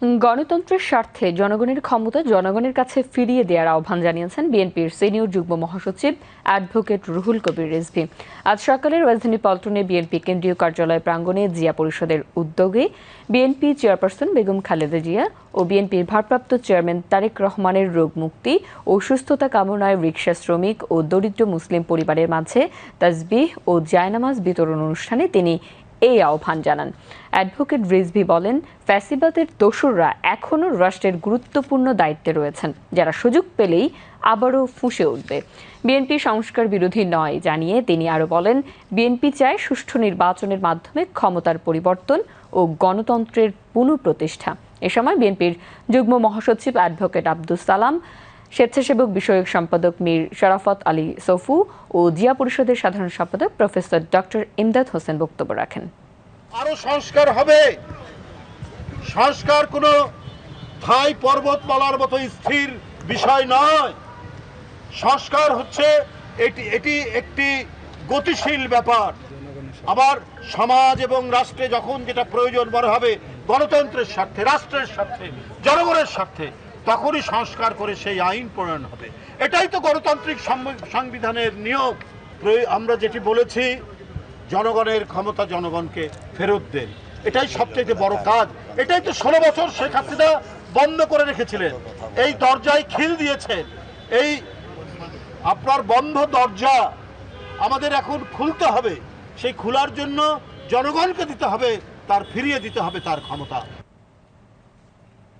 গণতন্ত্রের স্বার্থে জনগণের ক্ষমতা জনগণের কাছে ফিরিয়ে দেওয়ার আহ্বান জানিয়েছেন বিএনপির সিনিয়র যুগ্ম মহাসচিব অ্যাডভোকেট রুহুল কবির রিজভী। আজ সকালে রাজধানী পল্টনে বিএনপি কেন্দ্রীয় কার্যালয় প্রাঙ্গণে জিয়া পরিষদের উদ্যোগে বিএনপি চেয়ারপারসন বেগম খালেদা জিয়া ও বিএনপির ভারপ্রাপ্ত চেয়ারম্যান তারেক রহমানের রোগ মুক্তি ও সুস্থতা কামনায় রিকশা শ্রমিক ও দরিদ্র মুসলিম পরিবারের মাঝে তাসবিহ ও জায়নামাজ বিতরণ অনুষ্ঠানে তিনি এই আহ্বান জানান। অ্যাডভোকেট রিজভী বলেন, ফ্যাসিবাদের দোসররা এখনও রাষ্ট্রের গুরুত্বপূর্ণ দায়িত্বে রয়েছেন, যারা সুযোগ পেলেই আবারও ফুঁসে উঠবে। বিএনপি সংস্কার বিরোধী নয় জানিয়ে তিনি আরও বলেন, বিএনপি চায় সুষ্ঠু নির্বাচনের মাধ্যমে ক্ষমতার পরিবর্তন ও গণতন্ত্রের পুনঃপ্রতিষ্ঠা। এ সময় বিএনপির যুগ্ম মহাসচিব অ্যাডভোকেট আব্দুস সালাম, স্বেচ্ছাসেবক বিষয়ক সম্পাদক মীর শরাফত আলী সফু ও জিয়া পরিষদের সাধারণ সম্পাদক প্রফেসর ডক্টর ইমদাদ হোসেন বক্তব্য রাখেন। আরো সংস্কার হবে। সংস্কার কোনো ঠাই পর্বতমালার মতো স্থির বিষয় নয়। সংস্কার হচ্ছে এটি একটি গতিশীল ব্যাপার। আবার সমাজ এবং রাষ্ট্রে যখন যেটা প্রয়োজন মনে হবে গণতন্ত্রের স্বার্থে, রাষ্ট্রের স্বার্থে, জনগণের স্বার্থে, তখনই সংস্কার করে সেই আইন প্রণয়ন হবে। এটাই তো গণতান্ত্রিক সংবিধানের নিয়ম। আমরা যেটি বলেছি, জনগণের ক্ষমতা জনগণকে ফেরত দেন, এটাই সবচেয়ে বড় কাজ। এটাই তো 16 বছর শেখ হাসিনা বন্ধ করে রেখেছিলেন। এই দরজায় খিল দিয়েছেন। এই আপনার বন্ধ দরজা আমাদের এখন খুলতে হবে। সেই খোলার জন্য জনগণকে দিতে হবে, তার ফিরিয়ে দিতে হবে তার ক্ষমতা।